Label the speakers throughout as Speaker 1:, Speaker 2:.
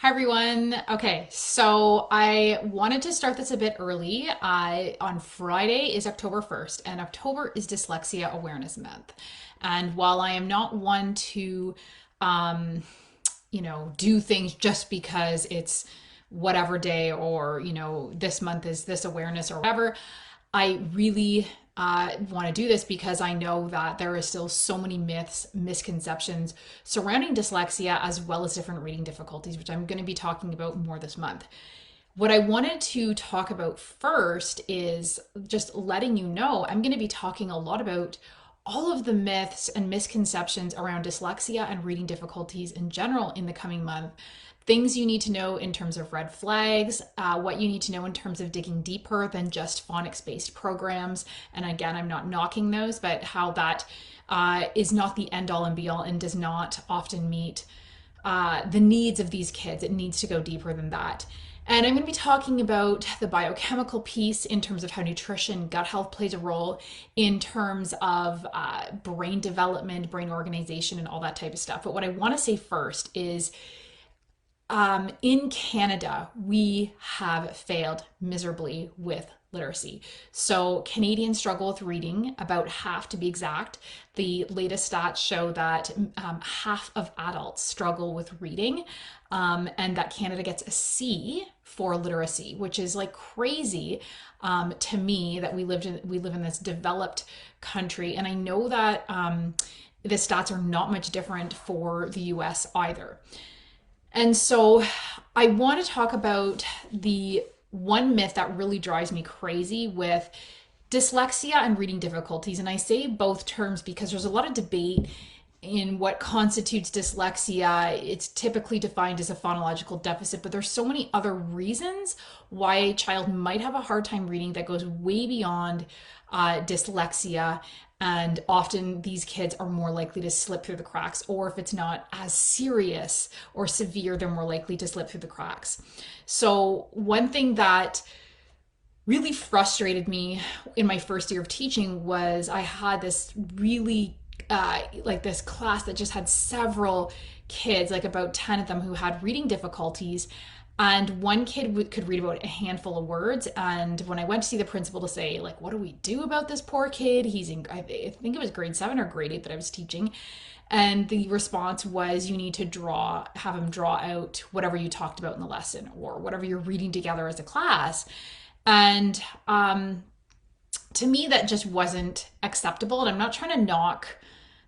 Speaker 1: Hi everyone. Okay, so I wanted to start this a bit early. On Friday is October 1st, and October is Dyslexia Awareness Month. And while I am not one to, um, do things just because it's whatever day or, this month is this awareness or whatever, I really want to do this because I know that there is still so many myths, misconceptions surrounding dyslexia as well as different reading difficulties, which I'm going to be talking about more this month. What I wanted to talk about first is just letting you know I'm going to be talking a lot about all of the myths and misconceptions around dyslexia and reading difficulties in general in the coming month. Things you need to know in terms of red flags, what you need to know in terms of digging deeper than just phonics based programs. And again, I'm not knocking those, but how that is not the end all and be all and does not often meet the needs of these kids. It needs to go deeper than that. And I'm going to be talking about the biochemical piece in terms of how nutrition, gut health plays a role in terms of brain development, brain organization, and all that type of stuff. But what I want to say first is in Canada, we have failed miserably with literacy. So Canadians struggle with reading, about half to be exact. The latest stats show that half of adults struggle with reading, and that Canada gets a C for literacy, which is like crazy to me that we live in this developed country. And I know that the stats are not much different for the US either. And so I want to talk about the one myth that really drives me crazy with dyslexia and reading difficulties. And I say both terms because there's a lot of debate in what constitutes dyslexia. It's typically defined as a phonological deficit, but there's so many other reasons why a child might have a hard time reading that goes way beyond dyslexia. And often these kids are more likely to slip through the cracks, or if it's not as serious or severe, they're more likely to slip through the cracks. So, one thing that really frustrated me in my first year of teaching was I had this really like this class that just had several kids, like about 10 of them, who had reading difficulties. And one kid could read about a handful of words. And when I went to see the principal to say, like, what do we do about this poor kid? He's in, I think it was grade 7 or grade 8 that I was teaching. And the response was, you need to have him draw out whatever you talked about in the lesson or whatever you're reading together as a class. And to me, that just wasn't acceptable. And I'm not trying to knock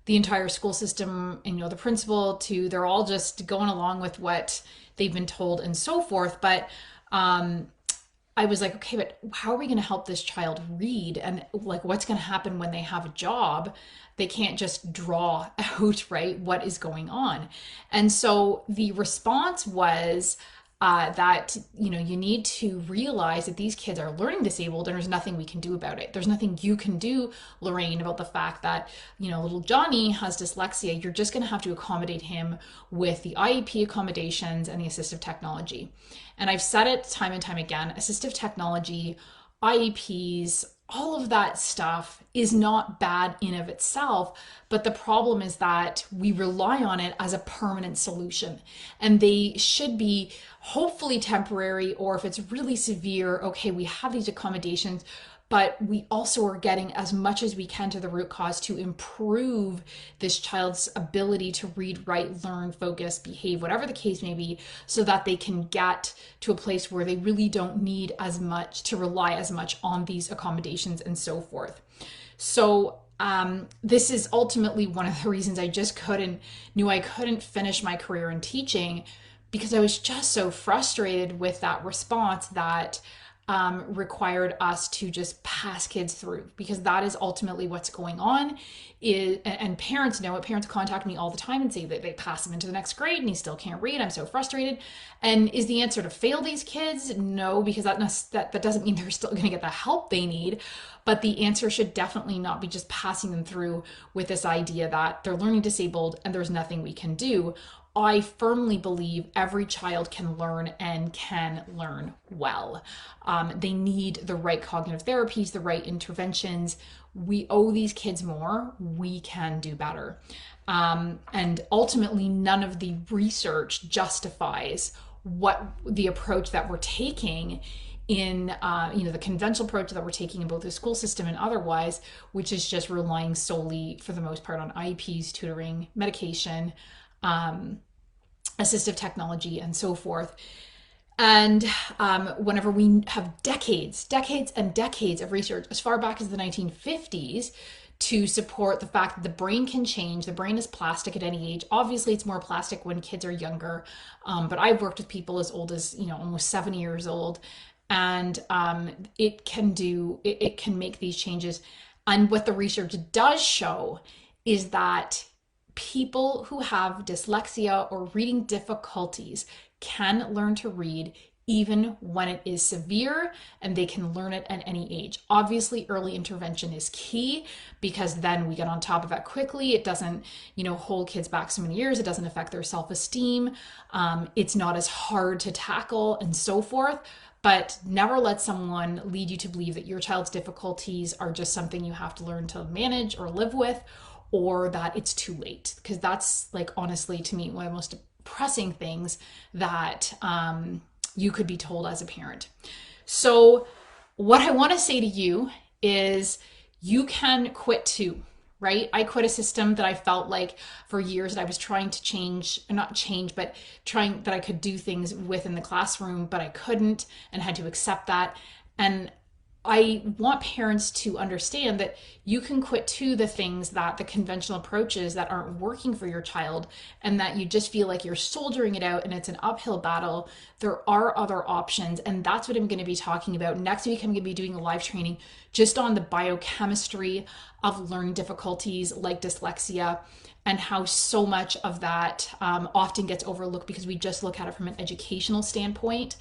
Speaker 1: the entire school system and the principal too. They're all just going along with what they've been told and so forth. But I was like, okay, but how are we going to help this child read? And like, what's going to happen when they have a job? They can't just draw out, right, what is going on. And so the response was that you need to realize that these kids are learning disabled and there's nothing we can do about it. There's nothing you can do, Lorraine, about the fact that little Johnny has dyslexia. You're just going to have to accommodate him with the IEP accommodations and the assistive technology. And I've said it time and time again, assistive technology, IEPs, all of that stuff is not bad in of itself, but the problem is that we rely on it as a permanent solution, and they should be hopefully temporary, or if it's really severe, okay, we have these accommodations, but we also are getting as much as we can to the root cause to improve this child's ability to read, write, learn, focus, behave, whatever the case may be, so that they can get to a place where they really don't need as much to rely as much on these accommodations and so forth. So this is ultimately one of the reasons I just knew I couldn't finish my career in teaching, because I was just so frustrated with that response that required us to just pass kids through, because that is ultimately what's going on. And parents know it. Parents contact me all the time and say that they pass him into the next grade and he still can't read. I'm so frustrated. And is the answer to fail these kids? No, because that doesn't mean they're still going to get the help they need. But the answer should definitely not be just passing them through with this idea that they're learning disabled and there's nothing we can do. I firmly believe every child can learn and can learn well. They need the right cognitive therapies, the right interventions. We owe these kids more. We can do better. And ultimately, none of the research justifies what the approach that we're taking in the conventional approach that we're taking in both the school system and otherwise, which is just relying solely for the most part on IEPs, tutoring, medication, assistive technology, and so forth. And whenever we have decades and decades of research as far back as the 1950s to support the fact that the brain can change, the brain is plastic at any age. Obviously, it's more plastic when kids are younger, but I've worked with people as old as almost 70 years old, and it can make these changes. And what the research does show is that people who have dyslexia or reading difficulties can learn to read even when it is severe, and they can learn it at any age. Obviously, early intervention is key because then we get on top of that quickly. It doesn't, hold kids back so many years. It doesn't affect their self-esteem. It's not as hard to tackle and so forth. But never let someone lead you to believe that your child's difficulties are just something you have to learn to manage or live with, or that it's too late. Because that's, like, honestly, to me, one of the most depressing things that you could be told as a parent. So what I want to say to you is you can quit too, right? I quit a system that I felt like for years that I was trying to change, not change, but trying that I could do things within the classroom, but I couldn't, and had to accept that. And I want parents to understand that you can quit to the things that the conventional approaches that aren't working for your child, and that you just feel like you're soldiering it out and it's an uphill battle. There are other options, and that's what I'm going to be talking about. Next week, I'm going to be doing a live training just on the biochemistry of learning difficulties like dyslexia, and how so much of that often gets overlooked because we just look at it from an educational standpoint.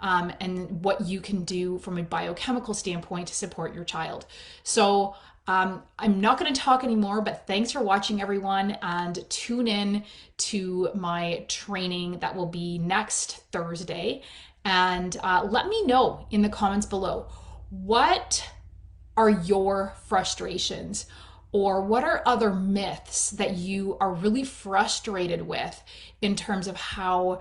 Speaker 1: And what you can do from a biochemical standpoint to support your child. So I'm not going to talk anymore, but thanks for watching, everyone, and tune in to my training that will be next Thursday. And let me know in the comments below, what are your frustrations? Or what are other myths that you are really frustrated with in terms of how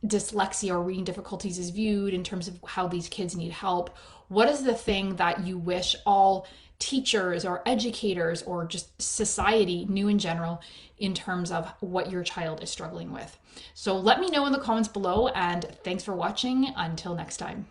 Speaker 1: dyslexia or reading difficulties is viewed, in terms of how these kids need help? What is the thing that you wish all teachers or educators or just society knew in general in terms of what your child is struggling with? So let me know in the comments below, and thanks for watching. Until next time.